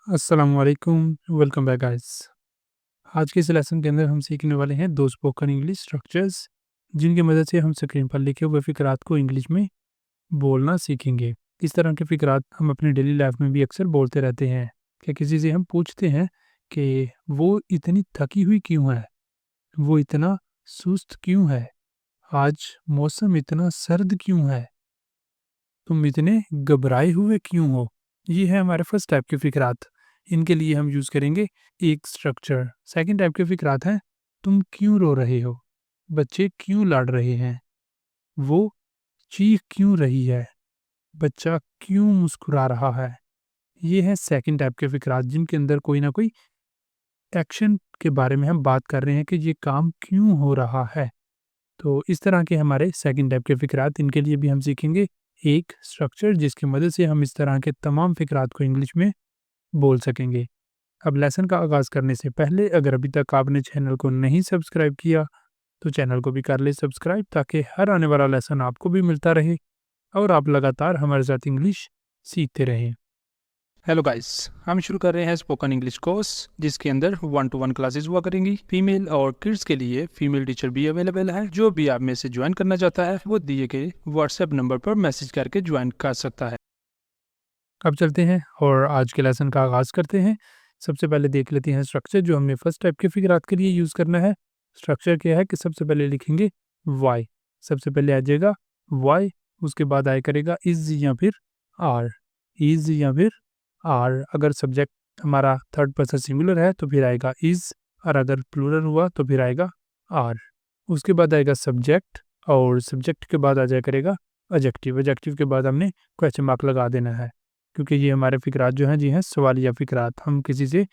अस्सलाम वालेकुम, welcome back guys. आज के इस लेसन के अंदर हम सीखने वाले हैं दो स्पोकन इंग्लिश स्ट्रक्चर्स, जिनकी मदद से हम स्क्रीन पर लिखे हुए फ़िक्रात को इंग्लिश में बोलना सीखेंगे। इस तरह के फ़िक्रात हम अपनी डेली लाइफ में भी अक्सर बोलते रहते हैं। कि किसी से हम पूछते हैं कि वो इतनी थकी हुई क्यों है? वो इतना सुस्त क्यों है? आज मौसम इतना सर्द क्यों है? तुम इतने घबराए हुए क्यों हो? ये है हमारे फर्स्ट टाइप के फ़िक्रात। इनके लिए हम यूज़ करेंगे एक स्ट्रक्चर। सेकंड टाइप के फ़िक्रात हैं, तुम क्यों रो रहे हो? बच्चे क्यों लड़ रहे हैं? वो चीख क्यों रही है? बच्चा क्यों मुस्कुरा रहा है? ये है सेकंड टाइप के फ़िक्रात, जिनके अंदर कोई ना कोई एक्शन के बारे में हम बात कर रहे हैं कि ये काम क्यों हो रहा है। तो इस तरह के हमारे सेकंड टाइप के फ़िक्रात, इनके लिए भी हम सीखेंगे एक स्ट्रक्चर, जिसकी मदद से हम इस तरह के तमाम फ़िक्रात को इंग्लिश में बोल सकेंगे। अब लेसन का आगाज़ करने से पहले अगर अभी तक आपने चैनल को नहीं सब्सक्राइब किया, तो चैनल को भी कर लें सब्सक्राइब, ताकि हर आने वाला लेसन आपको भी मिलता रहे और आप लगातार हमारे साथ इंग्लिश सीखते रहें। हेलो गाइस, हम शुरू कर रहे हैं स्पोकन इंग्लिश कोर्स, जिसके अंदर 1-to-1 क्लासेस हुआ करेंगी। फीमेल और किड्स के लिए फीमेल टीचर भी अवेलेबल है। जो भी आप में से ज्वाइन करना चाहता है, वो दिए गए व्हाट्सएप नंबर पर मैसेज करके ज्वाइन कर सकता है। अब चलते हैं और आज के लेसन का आगाज़ करते हैं। सबसे पहले देख लेते हैं स्ट्रक्चर जो हमने फर्स्ट टाइप के फ़िक्रात के लिए यूज़ करना है। स्ट्रक्चर क्या है कि सबसे पहले लिखेंगे व्हाई। सबसे पहले आ जाएगा व्हाई, उसके बाद आया करेगा इज़ या फिर आर। इज़ या फिर आर। अगर सब्जेक्ट हमारा थर्ड पर्सन सिंगुलर है तो फिर आएगा इज़, और अगर प्लूरल हुआ तो फिर आएगा आर। उसके बाद आएगा सब्जेक्ट, और सब्जेक्ट के बाद आ जाया करेगा एडजेक्टिव। एडजेक्टिव के बाद हमने क्वेश्चन मार्क लगा देना है, क्योंकि ये हमारे फ़िक्रात जो हैं जी हैं सवालिया फ़िक्रात। हम किसी से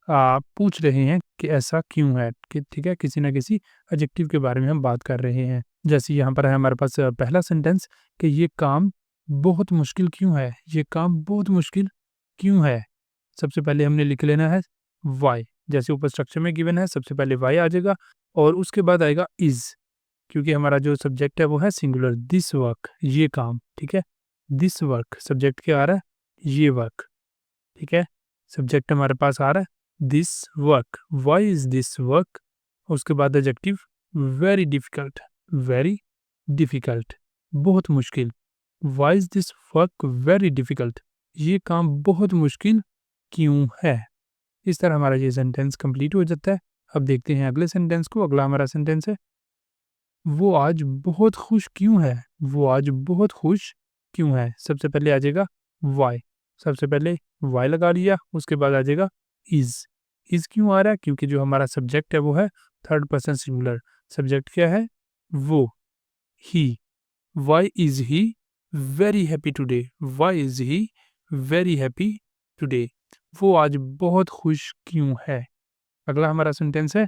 पूछ रहे हैं कि ऐसा क्यों है, कि ठीक है, किसी न किसी एडजेक्टिव के बारे में हम बात कर रहे हैं। जैसे यहाँ पर है हमारे पास पहला सेंटेंस कि ये काम बहुत मुश्किल क्यों है? ये काम बहुत मुश्किल क्यों है? सबसे पहले हमने लिख लेना है व्हाई। जैसे ऊपर स्ट्रक्चर में गिवन है, सबसे पहले व्हाई आ जाएगा और उसके बाद आएगा इज़, क्योंकि हमारा जो सब्जेक्ट है वो है सिंगुलर, दिस वर्क, ये काम, ठीक है? दिस वर्क सब्जेक्ट क्या आ रहा है? ये वर्क, ठीक है? सब्जेक्ट हमारे पास आ रहा है this work, why is this work. उसके बाद adjective very difficult, very difficult, बहुत मुश्किल। Why is this work very difficult, ये काम बहुत मुश्किल क्यों है? इस तरह हमारा ये सेंटेंस कंप्लीट हो जाता है। अब देखते हैं अगले सेंटेंस को। अगला हमारा सेंटेंस है वो आज बहुत खुश क्यों है? वो आज बहुत खुश क्यों है? सबसे पहले आ जाएगा व्हाई। सबसे पहले व्हाई लगा लिया, उसके बाद आ जाएगा इज़। इज़ क्यों आ रहा है? क्योंकि जो हमारा सब्जेक्ट है वो है थर्ड पर्सन सिंगुलर। सब्जेक्ट क्या है? वो, he. Why is he very happy today? Why is he very happy today? वो आज बहुत खुश क्यों है? अगला हमारा सेंटेंस है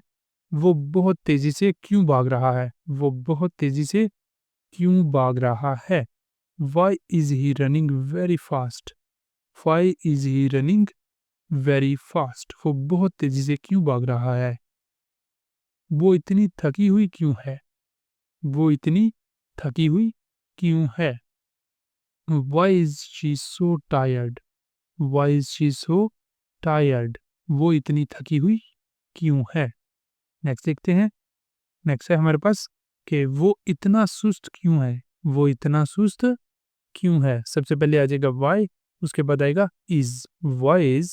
वो बहुत तेज़ी से क्यों भाग रहा है? वो बहुत तेज़ी से क्यों भाग रहा है? Why is he running very fast? Why is he running very fast? वो बहुत तेज़ी से क्यों भाग रहा है? वो इतनी थकी हुई क्यों है? वो इतनी थकी हुई क्यों है? Why is she so tired? Why is she so tired? वो इतनी थकी हुई क्यों है? नेक्स्ट देखते हैं। नेक्स्ट है हमारे पास कि वो इतना सुस्त क्यों है? वो इतना सुस्त क्यों है? सबसे पहले आ जाएगा व्हाई, उसके बाद आएगा इज़। व्हाई इज़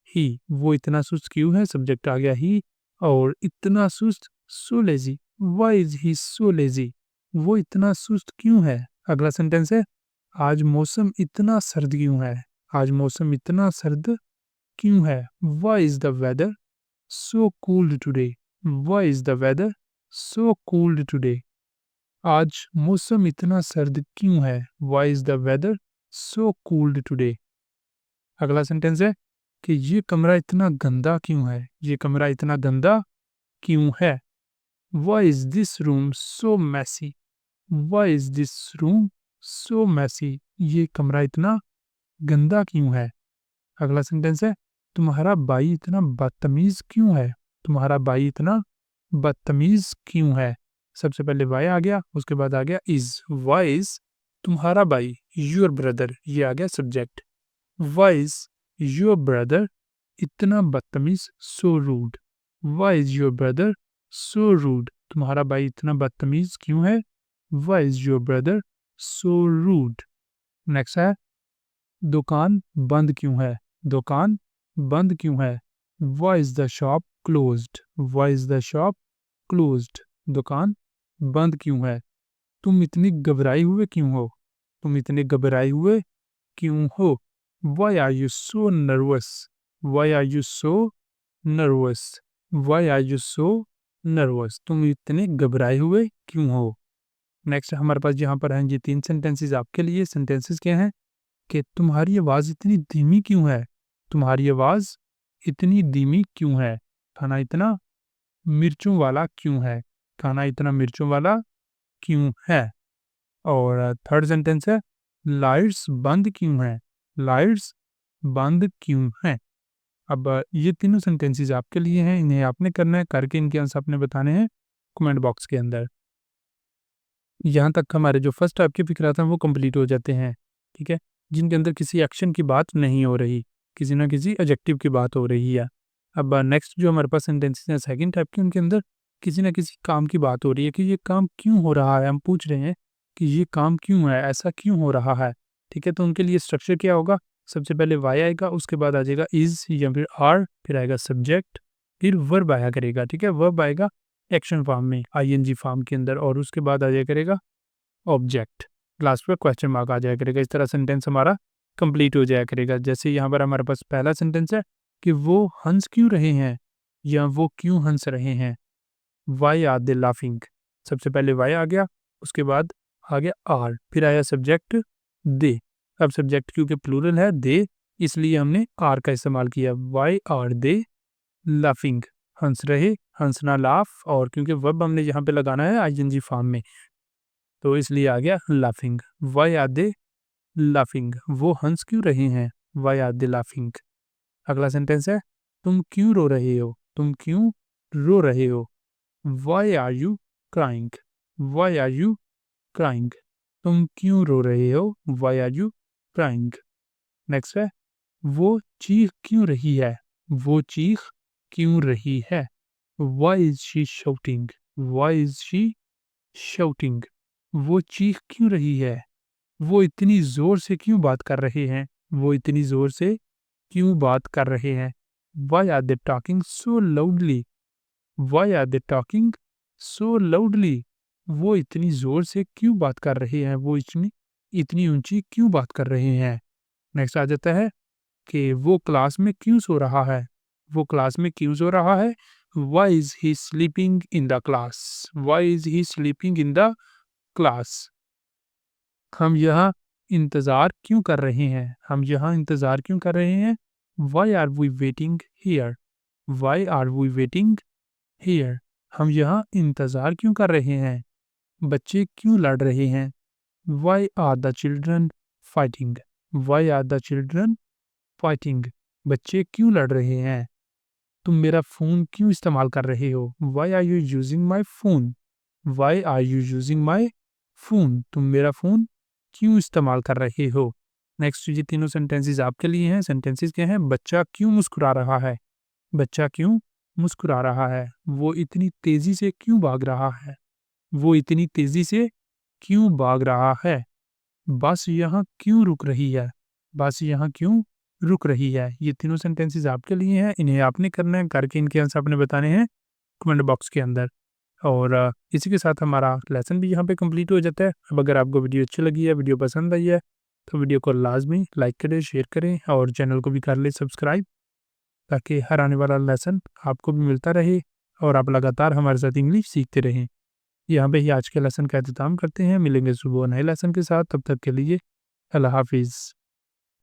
ही? वो इतना सुस्त क्यों है? सब्जेक्ट आ गया ही, और इतना सुस्त so lazy. Why is he so lazy? वो इतना सुस्त क्यों है? अगला सेंटेंस है आज मौसम इतना सर्द क्यों है? आज मौसम इतना सर्द क्यों है? Why is the weather so cold today? Why is the weather so cold today? आज मौसम इतना सर्द क्यों है? Why is the weather so cold today? अगला सेंटेंस है कि ये कमरा इतना गंदा क्यों है? ये कमरा इतना गंदा क्यों है? Why is this room so messy? Why is this room so messy? ये कमरा इतना गंदा क्यों है? अगला सेंटेंस है तुम्हारा भाई इतना बदतमीज क्यों है? तुम्हारा भाई इतना बदतमीज क्यों है? सबसे पहले वाई आ गया, उसके बाद आ गया इज। वाई इज तुम्हारा भाई, योर ब्रदर, ये आ गया सब्जेक्ट। वाई इज योर ब्रदर इतना बदतमीज, so rude. Why is your brother so rude, तुम्हारा भाई इतना बदतमीज क्यों है। Why is your brother so rude. Next है, दुकान बंद क्यों है, दुकान बंद क्यों है। Why is the shop closed, why is the shop closed, दुकान बंद क्यों है। तुम इतनी घबराए हुए क्यों हो, तुम इतने घबराए हुए क्यों हो। Why are you so nervous, why are you so nervous, why are you so nervous, तुम इतने घबराए हुए क्यों हो। नेक्स्ट हमारे पास यहाँ पर हैं ये 3 सेंटेंसेस आपके लिए। सेंटेंसेस क्या हैं कि तुम्हारी आवाज़ इतनी धीमी क्यों है, तुम्हारी आवाज़ इतनी धीमी क्यों है। खाना इतना मिर्चों वाला क्यों है, खाना इतना मिर्चों वाला क्यों है। और थर्ड सेंटेंस है, लाइट्स बंद क्यों है, लाइट्स बंद क्यों है। अब ये तीनों सेंटेंसेस आपके लिए हैं, इन्हें आपने करना है, करके इनके आंसर आपने बताने हैं कमेंट बॉक्स के अंदर। यहाँ तक हमारे जो फर्स्ट टाइप के फिक्रात हैं वो कंप्लीट हो जाते हैं, ठीक है, जिनके अंदर किसी एक्शन की बात नहीं हो रही, किसी ना किसी एडजेक्टिव की बात हो रही है। अब नेक्स्ट जो हमारे पास सेंटेंसेस हैं सेकंड टाइप के, उनके अंदर किसी ना किसी काम की बात हो रही है कि ये काम क्यों हो रहा है, हम पूछ रहे हैं कि ये काम क्यों है, ऐसा क्यों हो रहा है, ठीक है। तो उनके लिए स्ट्रक्चर क्या होगा, सबसे पहले वाई आएगा, उसके बाद आ जाएगा इज या फिर आर, फिर आएगा सब्जेक्ट, फिर वर्ब आया करेगा, ठीक है। वर्ब आएगा एक्शन फॉर्म में आईएनजी फॉर्म के अंदर, और उसके बाद आ जाया करेगा ऑब्जेक्ट, लास्ट पे क्वेश्चन मार्क आ जाया करेगा। इस तरह सेंटेंस हमारा कंप्लीट हो जाया करेगा। जैसे यहाँ पर हमारे पास पहला सेंटेंस है कि वो हंस क्यों रहे हैं या वो क्यों हंस रहे हैं। वाई आर दे लाफिंग, सबसे पहले वाई आ गया, उसके बाद आ गया आर, फिर आया सब्जेक्ट दे। अब सब्जेक्ट क्योंकि प्लूरल है दे, इसलिए हमने आर का इस्तेमाल किया। वाई आर दे लाफिंग, हंस रहे, हंसना लाफ, और क्योंकि वर्ब हमने यहाँ पे लगाना है आईएनजी फॉर्म में, तो इसलिए आ गया laughing. Why are they laughing, वो हंस क्यों रहे हैं। Why are they laughing. अगला सेंटेंस है, तुम क्यों रो रहे हो, तुम क्यों रो रहे हो। Why are you crying, why are you crying, तुम क्यों रो रहे हो। Why are you crying. Next है, वो चीख क्यों रही है, वो चीख क्यों रही है। Why is she shouting, why is she shouting, वो चीख क्यों रही है, वो इतनी जोर से क्यों बात कर रहे हैं, वो इतनी जोर से क्यों बात कर रहे हैं। Why are they talking so loudly, why are they talking so loudly, वो इतनी जोर से क्यों बात कर रहे हैं, वो इतनी इतनी ऊंची क्यों बात कर रहे हैं। नेक्स्ट आ जाता है कि वो क्लास में क्यों सो रहा है, वो क्लास में क्यों सो रहा है। Why is he sleeping in the class, why is he sleeping in the class, हम यहाँ इंतज़ार क्यों कर रहे हैं, हम यहाँ इंतज़ार क्यों कर रहे हैं। Why are we waiting here, why are we waiting here, हम यहाँ इंतज़ार क्यों कर रहे हैं। बच्चे क्यों लड़ रहे हैं। Why are the children fighting, why are the children fighting, बच्चे क्यों लड़ रहे हैं। तुम मेरा फ़ोन क्यों इस्तेमाल कर रहे हो। Why are you using my phone, why are you using my phone, तुम मेरा फ़ोन क्यों इस्तेमाल कर रहे हो। नेक्स्ट ये तीनों सेंटेंसेस आपके लिए हैं। सेंटेंसेस क्या हैं, बच्चा क्यों मुस्कुरा रहा है, बच्चा क्यों मुस्कुरा रहा है। वो इतनी तेज़ी से क्यों भाग रहा है, वो इतनी तेज़ी से क्यों भाग रहा है। बस यहाँ क्यों रुक रही है, बस यहाँ क्यों रुक रही है। ये तीनों सेंटेंसेस आपके लिए हैं, इन्हें आपने करना है, करके इनके आंसर आपने बताने हैं कमेंट बॉक्स के अंदर। और इसी के साथ हमारा लेसन भी यहाँ पे कंप्लीट हो जाता है। अब अगर आपको वीडियो अच्छी लगी है, वीडियो पसंद आई है, तो वीडियो को लाजमी लाइक करें, शेयर करें, और चैनल को भी कर लें सब्सक्राइब, ताकि हर आने वाला लेसन आपको भी मिलता रहे और आप लगातार हमारे साथ इंग्लिश सीखते रहें। यहाँ पे ही आज के लेसन का अख्ताम करते हैं। मिलेंगे सुबह नए लेसन के साथ, तब तक के लिए अल्लाह हाफिज़।